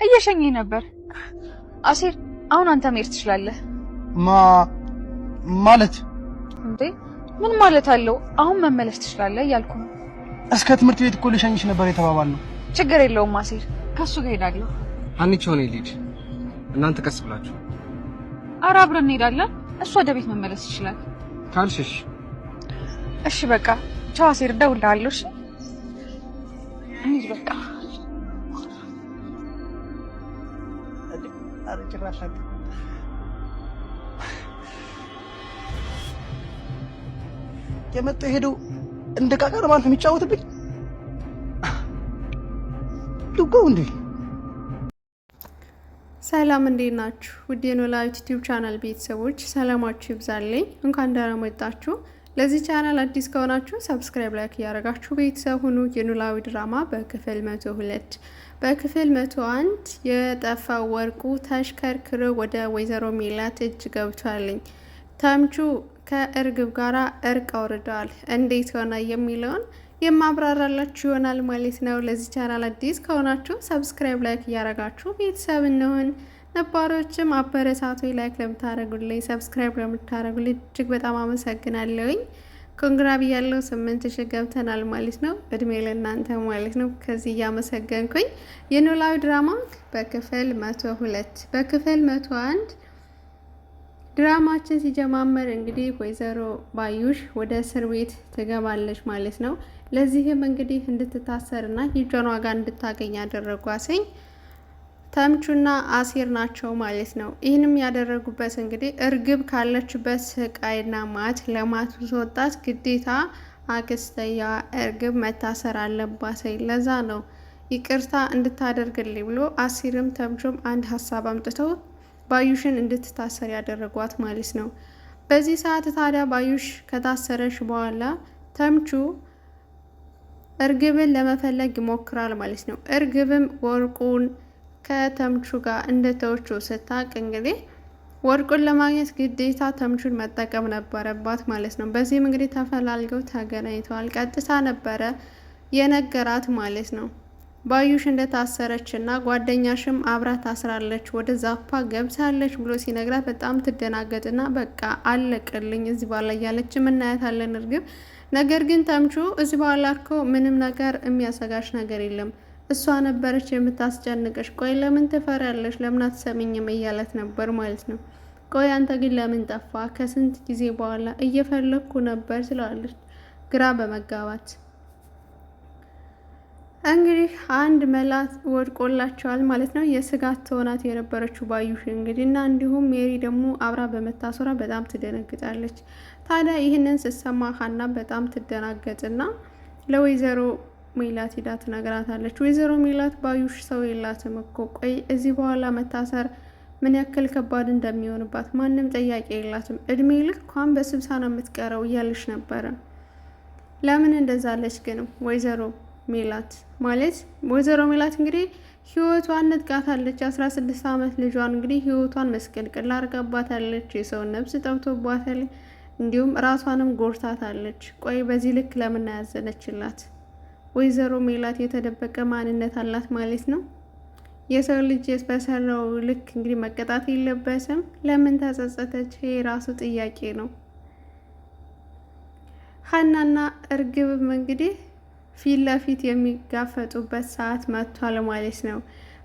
እየሸኘኝ ነበር። አሲር አሁን አንተ መሄድ ትችላለህ። ማለት እንዴ? ምን ማለት አለው? አሁን መመለስ ትችላለህ እያልኩ ነው። እስከ ትምህርት ቤት እኮ ልሸኝሽ ነበር የተባባልነው። ችግር የለውም አሲር፣ ከሱ ጋር ሄዳለሁ። አንቺ ሆነ ልጅ እናንተ ቀስ ብላችሁ። ኧረ አብረን እንሄዳለን። እሱ ወደ ቤት መመለስ ይችላል ካልሽሽ። እሺ በቃ ቻው አሲር፣ እደውልልሃለሁ። እሺ እንሂድ በቃ። አረ ጭራሽ የመጣው ሄዶ እንደ ቃቃር ማለት የሚጫወትብኝ ልጎው እንዴ። ሰላም እንዴት ናችሁ? ውድ የኖላዊ ዩቲዩብ ቻናል ቤተሰቦች ሰላማችሁ ይብዛልኝ። እንኳን ደህና መጣችሁ። ለዚህ ቻናል አዲስ ከሆናችሁ ሰብስክራይብ፣ ላይክ እያደረጋችሁ ቤተሰብ ሁኑ። የኖላዊ ድራማ በክፍል 102 በክፍል 101 የጠፋው ወርቁ ተሽከርክሮ ወደ ወይዘሮ ሜላት እጅ ገብቷልኝ። ተምቹ ከእርግብ ጋራ እርቅ አውርደዋል። እንዴት ሆነ የሚለውን የማብራራላችሁ ይሆናል ማለት ነው። ለዚህ ቻናል አዲስ ከሆናችሁ ሰብስክራይብ፣ ላይክ እያደረጋችሁ ቤተሰብ እንሆን። ነባሮችም አበረታቱ። ላይክ ለምታደርጉልኝ፣ ሰብስክራይብ ለምታደርጉልኝ እጅግ በጣም አመሰግናለሁኝ። ኮንግራ ብያለሁ። 8000 ገብተናል ማለት ነው። እድሜ ለእናንተ ማለት ነው። ከዚህ እያመሰገንኩኝ የኖላዊ ድራማ በክፍል 102 በክፍል 101 ድራማችን ሲጀማመር እንግዲህ ወይዘሮ ባዩሽ ወደ እስር ቤት ትገባለች ማለት ነው። ለዚህም እንግዲህ እንድትታሰርና የጆን ዋጋ እንድታገኝ ያደረጓትኝ ተምቹና አሲር ናቸው ማለት ነው። ይህንም ያደረጉበት እንግዲህ እርግብ ካለችበት ስቃይና ማት ለማስወጣት ግዴታ አክስተኛ እርግብ መታሰር አለባት። ለዛ ነው ይቅርታ እንድታደርግልኝ ብሎ አሲርም ተምቹም አንድ ሀሳብ አምጥተው ባዩሽን እንድትታሰር ያደረጓት ማለት ነው። በዚህ ሰዓት ታዲያ ባዩሽ ከታሰረች በኋላ ተምቹ እርግብን ለመፈለግ ይሞክራል ማለት ነው። እርግብም ወርቁን ከተምቹ ጋር እንደተወችው ስታቅ እንግዲህ ወርቁን ለማግኘት ግዴታ ተምቹን መጠቀም ነበረባት ማለት ነው። በዚህም እንግዲህ ተፈላልገው ተገናኝተዋል። ቀጥታ ነበረ የነገራት ማለት ነው። ባዩሽ እንደታሰረች እና ጓደኛሽም አብራ ታስራለች፣ ወደ ዛፓ ገብታለች ብሎ ሲነግራት በጣም ትደናገጥና በቃ አለቀልኝ እዚህ በኋላ እያለች እናያታለን እርግብ። ነገር ግን ተምቹ እዚህ በኋላ እኮ ምንም ነገር የሚያሰጋሽ ነገር የለም፣ እሷ ነበረች የምታስጨንቅሽ፣ ቆይ ለምን ትፈሪያለሽ፣ ለምን አትሰሚኝም እያለት ነበር ማለት ነው። ቆይ አንተ ግን ለምን ጠፋ? ከስንት ጊዜ በኋላ እየፈለግኩ ነበር ትለዋለች ግራ በመጋባት። እንግዲህ አንድ መላት ወድቆላቸዋል ማለት ነው። የስጋት ተሆናት የነበረችው ባዩሽ እንግዲህ እና እንዲሁም ሜሪ ደግሞ አብራ በመታሰሯ በጣም ትደነግጣለች። ታዲያ ይህንን ስትሰማ ሀና በጣም ትደናገጥና ለወይዘሮ ሜላት ሂዳ ትነግራታለች። ወይዘሮ ሜላት ባዩሽ ሰው የላትም እኮ፣ ቆይ እዚህ በኋላ መታሰር ምን ያክል ከባድ እንደሚሆንባት ማንም ጥያቄ የላትም፣ እድሜ ልኳን በስብሳ ነው የምትቀረው እያለች ነበረ። ለምን እንደዛለች ግን ወይዘሮ ሜላት ማለት ወይዘሮ ሜላት እንግዲህ ህይወቷን ነጥቃታለች። 16 ዓመት ልጇን እንግዲህ ህይወቷን መስቀልቅል አርጋባታለች። የሰውን ነፍስ ጠብቶባታል። እንዲሁም ራሷንም ጎርታታለች። ቆይ በዚህ ልክ ለምን ያዘነችላት? ወይዘሮ ሜላት የተደበቀ ማንነት አላት ማለት ነው። የሰው ልጅ በሰራው ልክ እንግዲህ መቀጣት የለበትም። ለምን ተጸጸተች? ይሄ ራሱ ጥያቄ ነው። ሀናና እርግብም እንግዲህ ፊት ለፊት የሚጋፈጡበት ሰዓት መጥቷል ማለት ነው።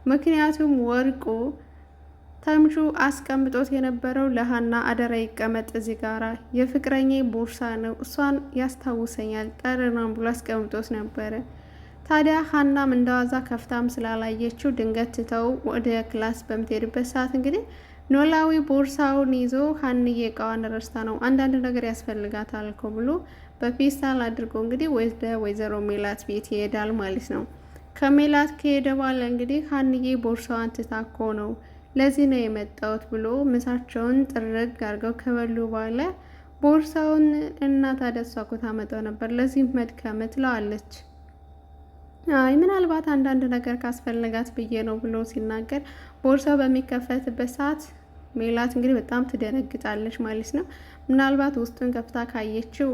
ምክንያቱም ወርቁ ተምቹ አስቀምጦት የነበረው ለሀና አደራ ይቀመጥ እዚህ ጋራ የፍቅረኛ ቦርሳ ነው፣ እሷን ያስታውሰኛል ጠረናም ብሎ አስቀምጦት ነበረ። ታዲያ ሀናም እንደዋዛ ከፍታም ስላላየችው ድንገት ትተው ወደ ክላስ በምትሄድበት ሰዓት እንግዲህ ኖላዊ ቦርሳውን ይዞ ሀንዬ እቃዋን ረስታ ነው አንዳንድ ነገር ያስፈልጋታል እኮ ብሎ በፌስታል አድርጎ እንግዲህ ወደ ወይዘሮ ሜላት ቤት ይሄዳል ማለት ነው። ከሜላት ከሄደ በኋላ እንግዲህ ሀንዬ ቦርሳዋን ትታኮ ነው ለዚህ ነው የመጣሁት ብሎ ምሳቸውን ጥርግ አድርገው ከበሉ በኋላ ቦርሳውን እና ታዲያ እሷ እኮ ታመጣው ነበር ለዚህ መድከም ትለዋለች። አይ ምናልባት አንዳንድ ነገር ካስፈለጋት ብዬ ነው ብሎ ሲናገር ቦርሳው በሚከፈትበት ሰዓት ሜላት እንግዲህ በጣም ትደነግጣለች ማለት ነው። ምናልባት ውስጡን ከፍታ ካየችው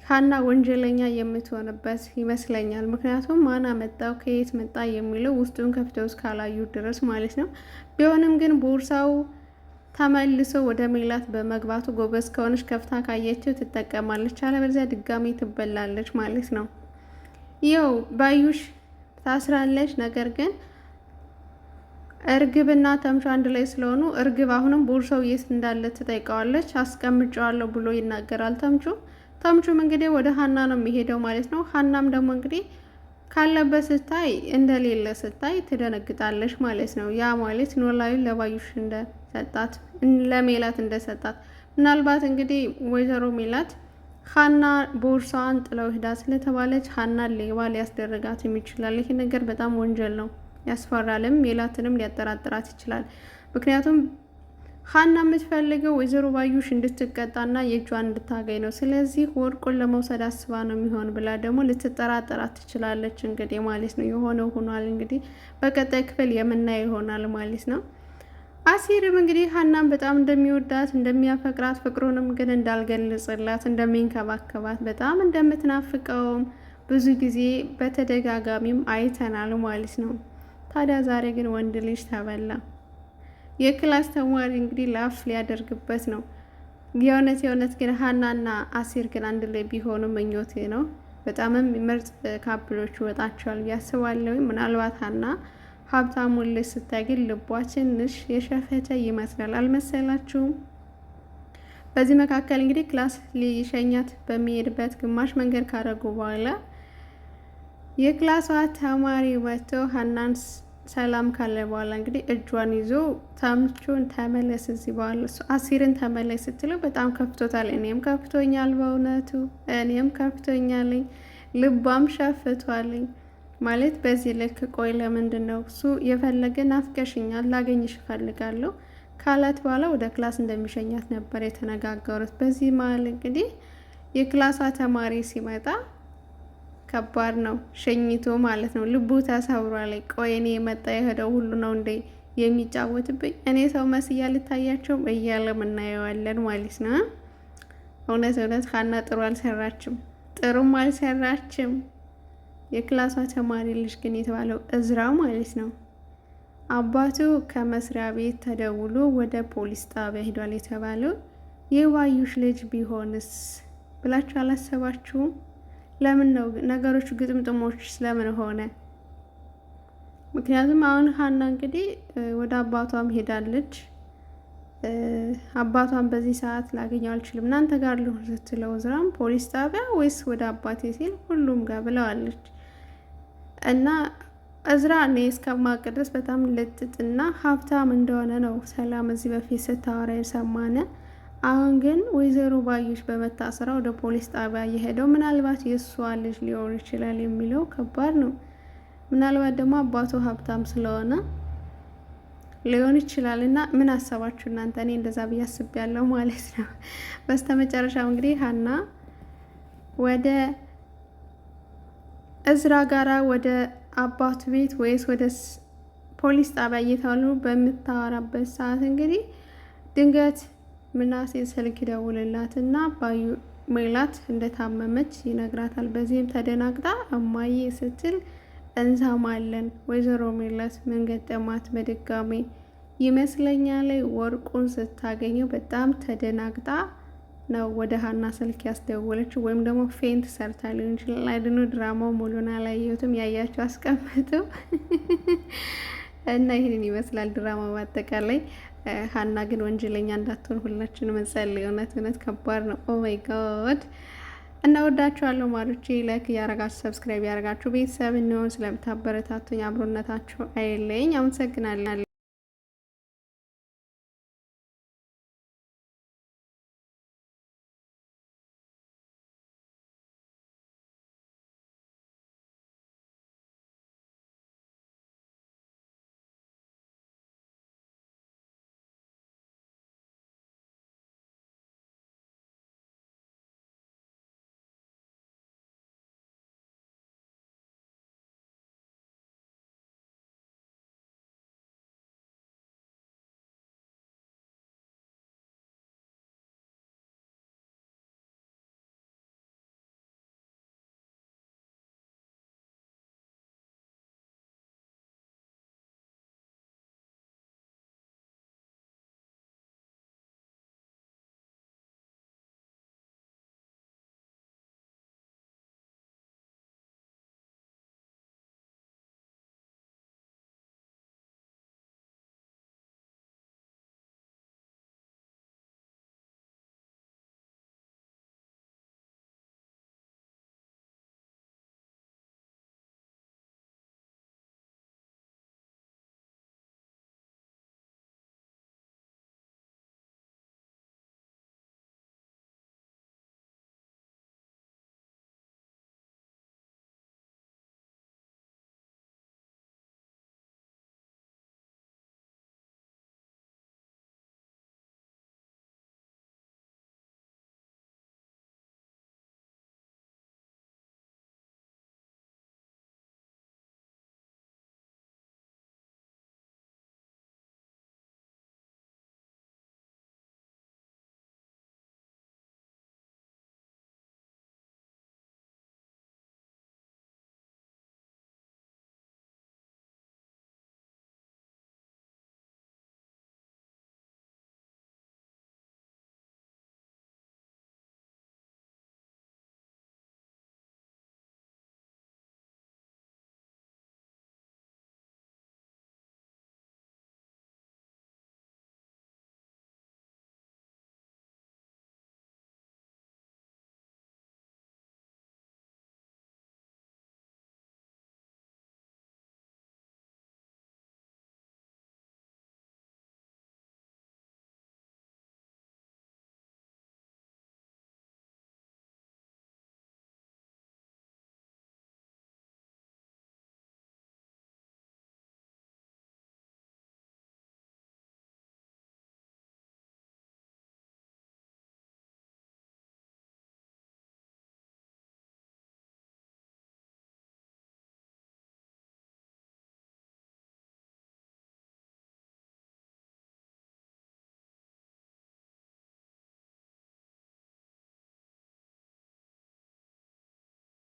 ሀና ወንጀለኛ የምትሆንበት ይመስለኛል። ምክንያቱም ማን አመጣው ከየት መጣ የሚለው ውስጡን ከፍተው እስካላዩ ድረስ ማለት ነው። ቢሆንም ግን ቦርሳው ተመልሶ ወደ ሜላት በመግባቱ ጎበዝ ከሆነች ከፍታ ካየችው ትጠቀማለች፣ አለበለዚያ ድጋሚ ትበላለች ማለት ነው። ይኸው ባዩሽ ታስራለች። ነገር ግን እርግብና ተምቹ አንድ ላይ ስለሆኑ እርግብ አሁንም ቦርሳው የት እንዳለ ትጠይቀዋለች። አስቀምጨዋለሁ ብሎ ይናገራል ተምቹም እንግዲህ ወደ ሀና ነው የሚሄደው ማለት ነው። ሀናም ደግሞ እንግዲህ ካለበት ስታይ እንደሌለ ስታይ ትደነግጣለች ማለት ነው። ያ ማለት ኖላዊ ለባዩሽ እንደሰጣት ለሜላት እንደሰጣት ምናልባት እንግዲህ ወይዘሮ ሜላት ሀና ቦርሳዋን ጥለው ሄዳ ስለተባለች ሀና ሌባ ሊያስደረጋት ይችላል። ይህ ነገር በጣም ወንጀል ነው፣ ያስፈራልም። ሜላትንም ሊያጠራጥራት ይችላል። ምክንያቱም ሀና የምትፈልገው ወይዘሮ ባዩሽ እንድትቀጣና የእጇን እንድታገኝ ነው። ስለዚህ ወርቁን ለመውሰድ አስባ ነው የሚሆን ብላ ደግሞ ልትጠራጠራት ትችላለች። እንግዲህ ማለት ነው የሆነው ሆኗል። እንግዲህ በቀጣይ ክፍል የምናየው ይሆናል ማለት ነው። አሲርም እንግዲህ ሀናን በጣም እንደሚወዳት እንደሚያፈቅራት፣ ፍቅሩንም ግን እንዳልገለጽላት እንደሚንከባከባት፣ በጣም እንደምትናፍቀውም ብዙ ጊዜ በተደጋጋሚም አይተናል ማለት ነው። ታዲያ ዛሬ ግን ወንድ ልጅ ተበላ። የክላስ ተማሪ እንግዲህ ላፍ ሊያደርግበት ነው። የእውነት ግን ሀናና አሲር ግን አንድ ላይ ቢሆኑ ምኞቴ ነው። በጣምም ምርጥ ካፕሎች ይወጣቸዋል ያስባለሁ። ምናልባት ሀና ሀብታሙን ልጅ ስታይ ግን ልቧ ትንሽ የሸፈተ ይመስላል፣ አልመሰላችሁም? በዚህ መካከል እንግዲህ ክላስ ሊሸኛት በሚሄድበት ግማሽ መንገድ ካረጉ በኋላ የክላሷ ተማሪ መጥቶ ሀናን ሰላም ካለ በኋላ እንግዲህ እጇን ይዞ ተምቹን ተመለስ፣ እዚህ በኋላ አሲርን ተመለስ ስትለው በጣም ከፍቶታል። እኔም ከፍቶኛል፣ በእውነቱ እኔም ከፍቶኛልኝ፣ ልቧም ሸፍቷልኝ። ማለት በዚህ ልክ ቆይ ለምንድን ነው እሱ የፈለገ ናፍቀሽኛል፣ ላገኝሽ እፈልጋለሁ ካላት በኋላ ወደ ክላስ እንደሚሸኛት ነበር የተነጋገሩት። በዚህ መሀል እንግዲህ የክላሷ ተማሪ ሲመጣ ከባድ ነው ሸኝቶ ማለት ነው። ልቡ ተሰብሯል። ቆይ እኔ የመጣ የሄደው ሁሉ ነው እንደ የሚጫወትብኝ እኔ ሰው መስያ ልታያቸውም እያለ እናየዋለን ማለት ነው። እውነት ሀና ጥሩ አልሰራችም፣ ጥሩም አልሰራችም። የክላሷ ተማሪ ልጅ ግን የተባለው እዝራ ማለት ነው አባቱ ከመስሪያ ቤት ተደውሎ ወደ ፖሊስ ጣቢያ ሄዷል የተባለው የባዩሽ ልጅ ቢሆንስ ብላችሁ አላሰባችሁም? ለምን ነው ነገሮቹ ግጥምጥሞች ስለምን ሆነ? ምክንያቱም አሁን ሀና እንግዲህ ወደ አባቷም ሄዳለች። አባቷን በዚህ ሰዓት ላገኘው አልችልም፣ እናንተ ጋር ልሁን ስትለው እዝራም ፖሊስ ጣቢያ ወይስ ወደ አባቴ ሲል ሁሉም ጋር ብለዋለች። እና እዝራ እኔ እስከማውቅ ድረስ በጣም ልጥጥና ሀብታም እንደሆነ ነው ሰላም እዚህ በፊት ስታወራ የሰማነ። አሁን ግን ወይዘሮ ባዩሽ በመታሰራ ወደ ፖሊስ ጣቢያ እየሄደው ምናልባት የእሷ ልጅ ሊሆን ይችላል የሚለው ከባድ ነው። ምናልባት ደግሞ አባቱ ሀብታም ስለሆነ ሊሆን ይችላል። እና ምን አሰባችሁ እናንተ? እኔ እንደዛ ብዬ አስቤያለሁ ማለት ነው። በስተመጨረሻው እንግዲህ ሀና ወደ እዝራ ጋራ ወደ አባቱ ቤት ወይስ ወደ ፖሊስ ጣቢያ እየተባሉ በምታወራበት ሰዓት እንግዲህ ድንገት ምናሴ ስልክ ይደውልላት እና ባዩ ሜላት እንደታመመች ይነግራታል። በዚህም ተደናግጣ እማዬ ስትል እንሰማለን። ወይዘሮ ሜላት ምን ገጠማት በድጋሜ ይመስለኛል ወርቁን ስታገኘው በጣም ተደናግጣ ነው ወደ ሀና ስልክ ያስደወለችው፣ ወይም ደግሞ ፌንት ሰርታ ሊሆን ይችላል። አይድኑ ድራማው ሙሉን አላየሁትም፣ ያያችሁ አስቀምጡ እና ይህንን ይመስላል ድራማው በአጠቃላይ። ሀና ግን ወንጀለኛ እንዳትሆን ሁላችን መጸለይ። እውነት ከባድ ነው። ኦ ማይ ጋድ። እና ወዳችኋለሁ ማሮቼ። ላይክ ያረጋችሁ ሰብስክራይብ ያረጋችሁ ቤተሰብ እንሆን ስለምታበረታቱኝ አብሮነታችሁ አይለኝ። አመሰግናለሁ።